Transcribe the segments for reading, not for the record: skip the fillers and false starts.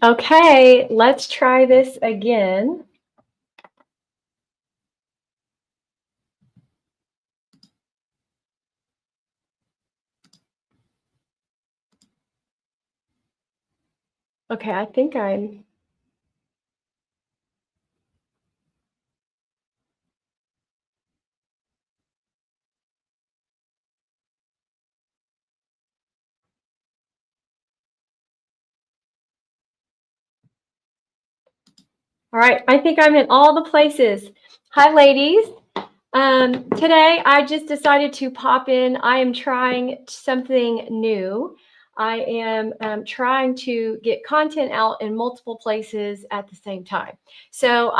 Okay, let's try this again. Okay, I think I'm all right. I think I'm in all the places. Hi, ladies. Today I just decided to pop in. I am trying something new. I am trying to get content out in multiple places at the same time. So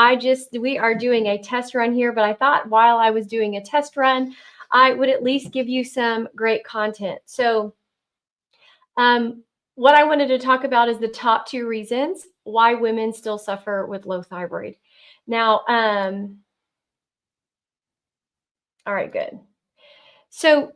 we are doing a test run here, but I thought while I was doing a test run, I would at least give you some great content. So what I wanted to talk about is the top two reasons why women still suffer with low thyroid. Now, all right, good. So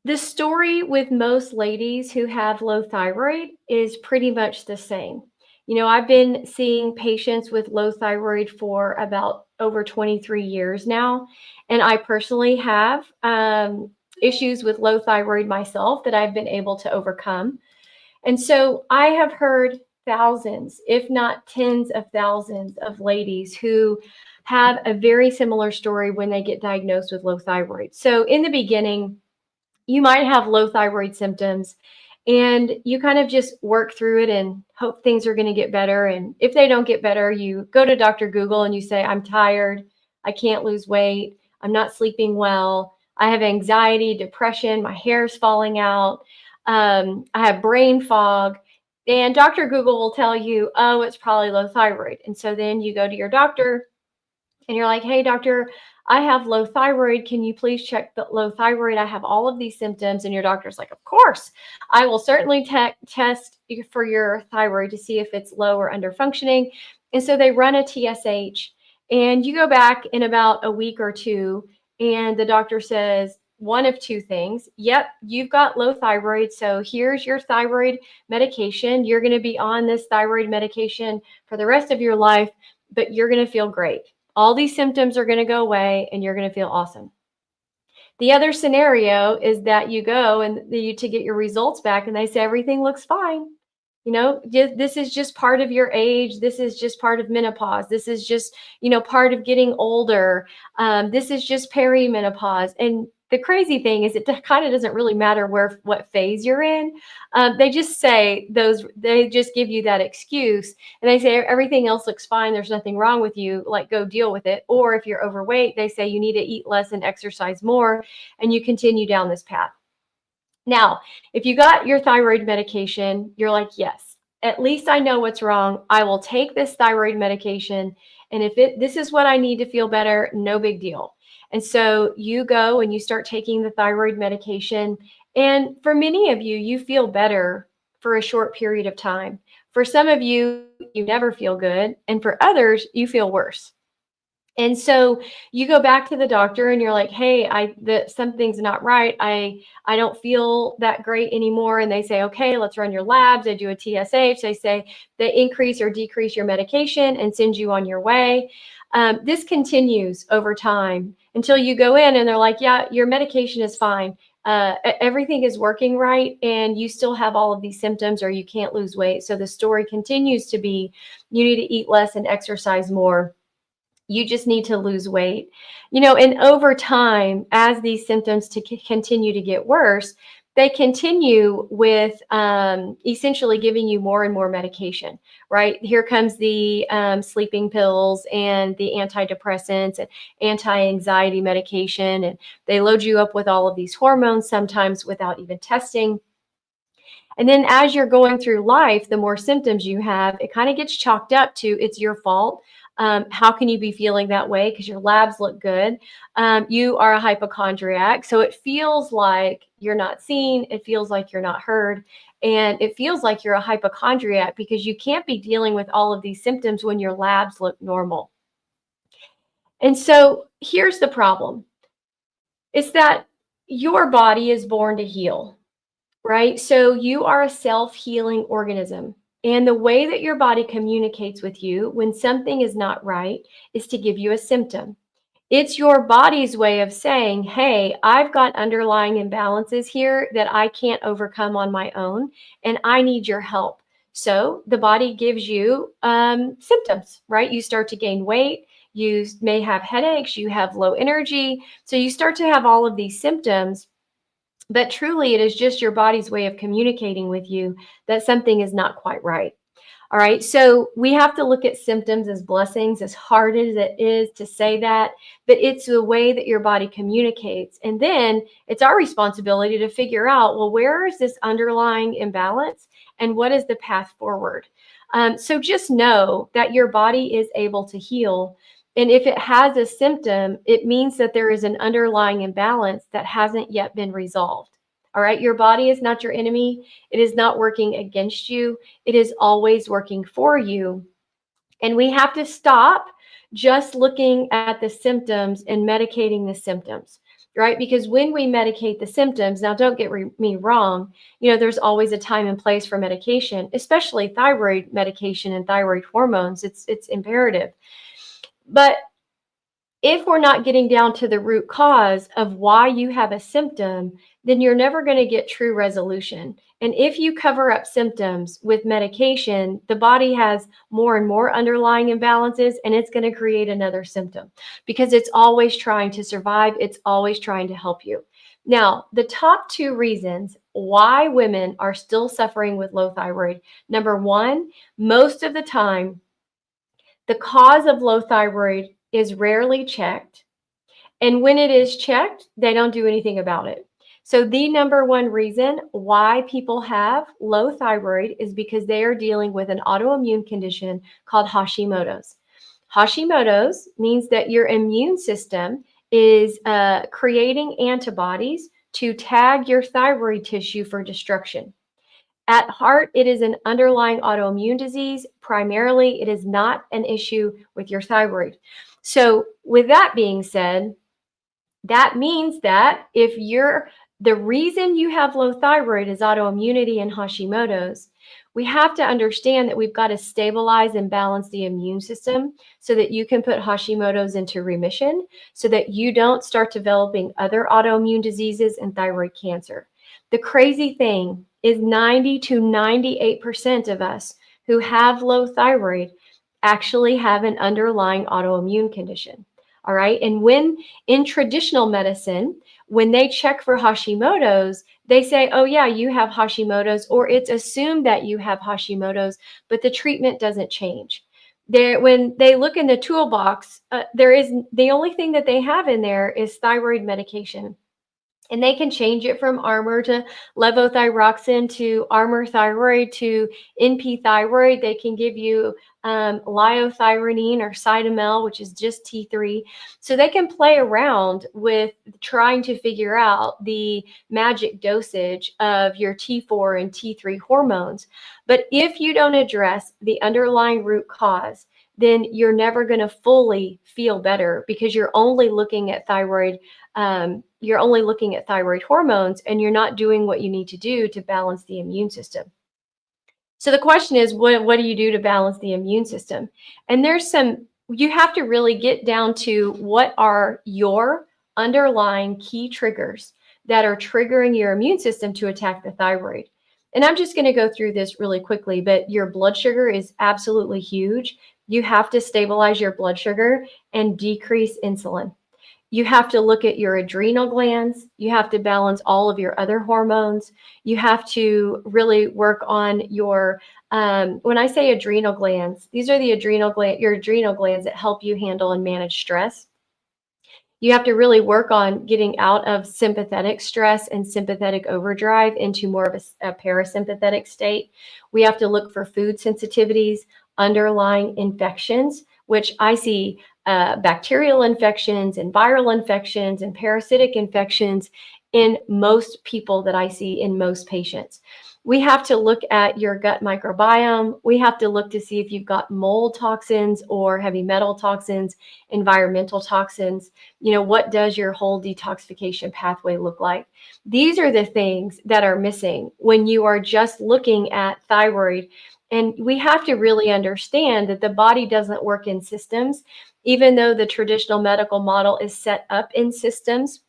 the story with most ladies who have low thyroid is pretty much the same. You know, I've been seeing patients with low thyroid for about over 23 years now, and I personally have issues with low thyroid myself that I've been able to overcome. And so I have heard thousands, if not tens of thousands, of ladies who have a very similar story when they get diagnosed with low thyroid. So in the beginning, you might have low thyroid symptoms and you kind of just work through it and hope things are going to get better. And if they don't get better, you go to Dr. Google and you say, I'm tired, I can't lose weight, I'm not sleeping well, I have anxiety, depression, my hair's falling out, I have brain fog. And Dr. Google will tell you, oh, it's probably low thyroid. And so then you go to your doctor and you're like, hey, doctor, I have low thyroid. Can you please check the low thyroid? I have all of these symptoms. And your doctor's like, of course, I will certainly test for your thyroid to see if it's low or under functioning. And so they run a TSH and you go back in about a week or two and the doctor says one of two things. Yep, you've got low thyroid. So here's your thyroid medication. You're going to be on this thyroid medication for the rest of your life, but you're going to feel great. All these symptoms are going to go away and you're going to feel awesome. The other scenario is that you go and to get your results back and they say everything looks fine. You know, this is just part of your age. This is just part of menopause. This is just, part of getting older. This is just perimenopause. And the crazy thing is it kind of doesn't really matter what phase you're in. They just give you that excuse and they say everything else looks fine. There's nothing wrong with you. Like, go deal with it. Or if you're overweight, they say you need to eat less and exercise more, and you continue down this path. Now, if you got your thyroid medication, you're like, yes, at least I know what's wrong. I will take this thyroid medication. And if this is what I need to feel better, no big deal. And so you go and you start taking the thyroid medication. And for many of you, you feel better for a short period of time. For some of you, you never feel good. And for others, you feel worse. And so you go back to the doctor and you're like, hey, something's not right. I don't feel that great anymore. And they say, okay, let's run your labs. They do a TSH. They say they increase or decrease your medication and send you on your way. This continues over time until you go in and they're like, yeah, your medication is fine. Everything is working right. And you still have all of these symptoms or you can't lose weight. So the story continues to be, you need to eat less and exercise more. You just need to lose weight, and over time, as these symptoms continue to get worse, they continue with essentially giving you more and more medication, right? Here comes the sleeping pills and the antidepressants and anti-anxiety medication, and they load you up with all of these hormones, sometimes without even testing. And then as you're going through life, the more symptoms you have, it kind of gets chalked up to it's your fault. How can you be feeling that way? Because your labs look good. You are a hypochondriac. So it feels like you're not seen. It feels like you're not heard. And it feels like you're a hypochondriac because you can't be dealing with all of these symptoms when your labs look normal. And so here's the problem. It's that your body is born to heal, right? So you are a self-healing organism. And the way that your body communicates with you when something is not right is to give you a symptom. It's your body's way of saying, hey, I've got underlying imbalances here that I can't overcome on my own, and I need your help. So the body gives you symptoms, right? You start to gain weight. You may have headaches. You have low energy. So you start to have all of these symptoms. But truly, it is just your body's way of communicating with you that something is not quite right. All right. So we have to look at symptoms as blessings, as hard as it is to say that, but it's the way that your body communicates. And then it's our responsibility to figure out, well, where is this underlying imbalance and what is the path forward? So just know that your body is able to heal. And if it has a symptom, it means that there is an underlying imbalance that hasn't yet been resolved. All right. Your body is not your enemy. It is not working against you. It is always working for you. And we have to stop just looking at the symptoms and medicating the symptoms, right? Because when we medicate the symptoms, now don't get me wrong, there's always a time and place for medication, especially thyroid medication and thyroid hormones. It's imperative. But if we're not getting down to the root cause of why you have a symptom, then you're never going to get true resolution. And if you cover up symptoms with medication, the body has more and more underlying imbalances, and it's going to create another symptom because it's always trying to survive. It's always trying to help you. Now, the top two reasons why women are still suffering with low thyroid. Number one, most of the time, the cause of low thyroid is rarely checked. And when it is checked, they don't do anything about it. So the number one reason why people have low thyroid is because they are dealing with an autoimmune condition called Hashimoto's. Hashimoto's means that your immune system is creating antibodies to tag your thyroid tissue for destruction. At heart, it is an underlying autoimmune disease. Primarily, it is not an issue with your thyroid. So, with that being said, that means that if the reason you have low thyroid is autoimmunity and Hashimoto's, we have to understand that we've got to stabilize and balance the immune system so that you can put Hashimoto's into remission, so that you don't start developing other autoimmune diseases and thyroid cancer. The crazy thing is 90 to 98% of us who have low thyroid actually have an underlying autoimmune condition. All right. And when in traditional medicine, when they check for Hashimoto's, they say, oh, yeah, you have Hashimoto's, or it's assumed that you have Hashimoto's, but the treatment doesn't change. When they look in the toolbox, the only thing that they have in there is thyroid medication. And they can change it from Armour to levothyroxine to Armour thyroid to NP thyroid. They can give you liothyronine or Cytomel, which is just T3. So they can play around with trying to figure out the magic dosage of your T4 and T3 hormones. But if you don't address the underlying root cause, then you're never going to fully feel better because you're only looking at thyroid hormones, and you're not doing what you need to do to balance the immune system. So the question is, what do you do to balance the immune system? And you have to really get down to what are your underlying key triggers that are triggering your immune system to attack the thyroid. And I'm just going to go through this really quickly, but your blood sugar is absolutely huge. You have to stabilize your blood sugar and decrease insulin. You have to look at your adrenal glands. You have to balance all of your other hormones. You have to really work on your, when I say adrenal glands, these are your adrenal glands that help you handle and manage stress. You have to really work on getting out of sympathetic stress and sympathetic overdrive into more of a parasympathetic state. We have to look for food sensitivities, underlying infections, which I see bacterial infections and viral infections and parasitic infections in most people that I see in most patients. We have to look at your gut microbiome. We have to look to see if you've got mold toxins or heavy metal toxins, environmental toxins. What does your whole detoxification pathway look like? These are the things that are missing when you are just looking at thyroid. And we have to really understand that the body doesn't work in systems, even though the traditional medical model is set up in systems.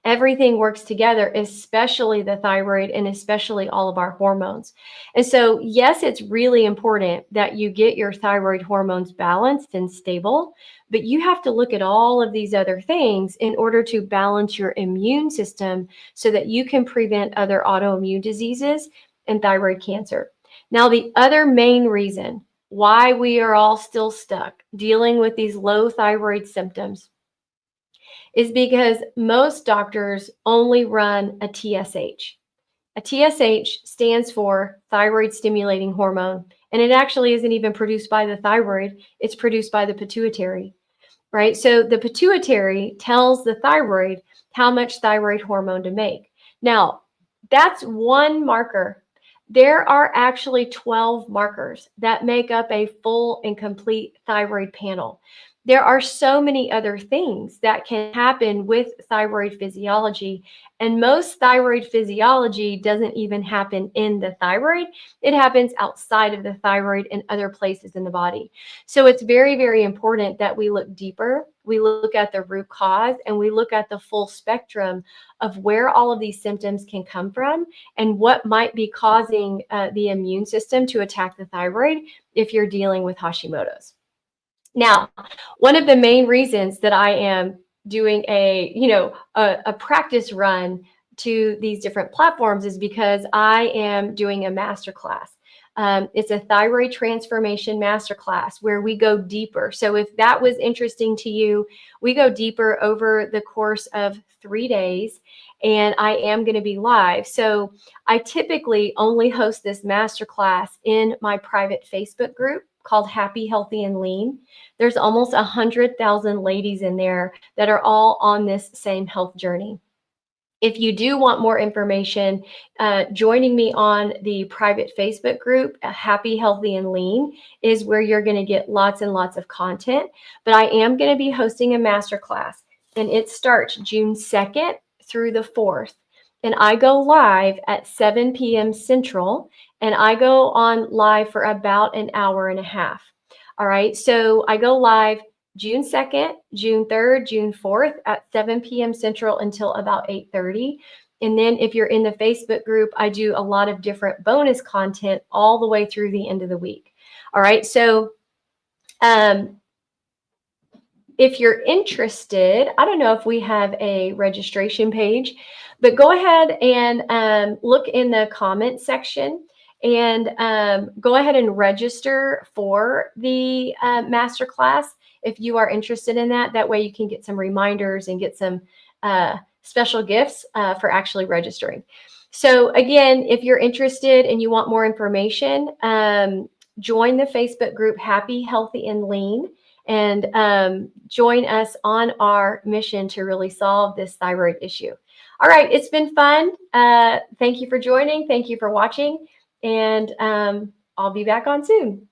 Everything works together, especially the thyroid and especially all of our hormones. And so, yes, it's really important that you get your thyroid hormones balanced and stable, but you have to look at all of these other things in order to balance your immune system so that you can prevent other autoimmune diseases and thyroid cancer. Now, the other main reason why we are all still stuck dealing with these low thyroid symptoms is because most doctors only run a TSH. A TSH stands for thyroid stimulating hormone, and it actually isn't even produced by the thyroid, it's produced by the pituitary, right? So the pituitary tells the thyroid how much thyroid hormone to make. Now, that's one marker. There are actually 12 markers that make up a full and complete thyroid panel. There are so many other things that can happen with thyroid physiology, and most thyroid physiology doesn't even happen in the thyroid. It happens outside of the thyroid and other places in the body. So it's very, very important that we look deeper. We look at the root cause and we look at the full spectrum of where all of these symptoms can come from and what might be causing the immune system to attack the thyroid if you're dealing with Hashimoto's. Now, one of the main reasons that I am doing a practice run to these different platforms is because I am doing a masterclass. It's a thyroid transformation masterclass where we go deeper. So if that was interesting to you, we go deeper over the course of 3 days, and I am going to be live. So I typically only host this masterclass in my private Facebook group called Happy, Healthy, and Lean. There's almost 100,000 ladies in there that are all on this same health journey. If you do want more information, joining me on the private Facebook group, Happy, Healthy, and Lean, is where you're going to get lots and lots of content. But I am going to be hosting a masterclass, and it starts June 2nd through the 4th. And I go live at 7 p.m. Central, and I go on live for about an hour and a half. All right, so I go live June 2nd, June 3rd, June 4th at 7 p.m. Central until about 8:30. And then if you're in the Facebook group, I do a lot of different bonus content all the way through the end of the week. All right, so if you're interested, I don't know if we have a registration page, but go ahead and look in the comment section and go ahead and register for the masterclass if you are interested in that. That way you can get some reminders and get some special gifts for actually registering. So again, if you're interested and you want more information, join the Facebook group Happy, Healthy, and Lean, and join us on our mission to really solve this thyroid issue. All right, it's been fun. Thank you for joining. Thank you for watching. And I'll be back on soon.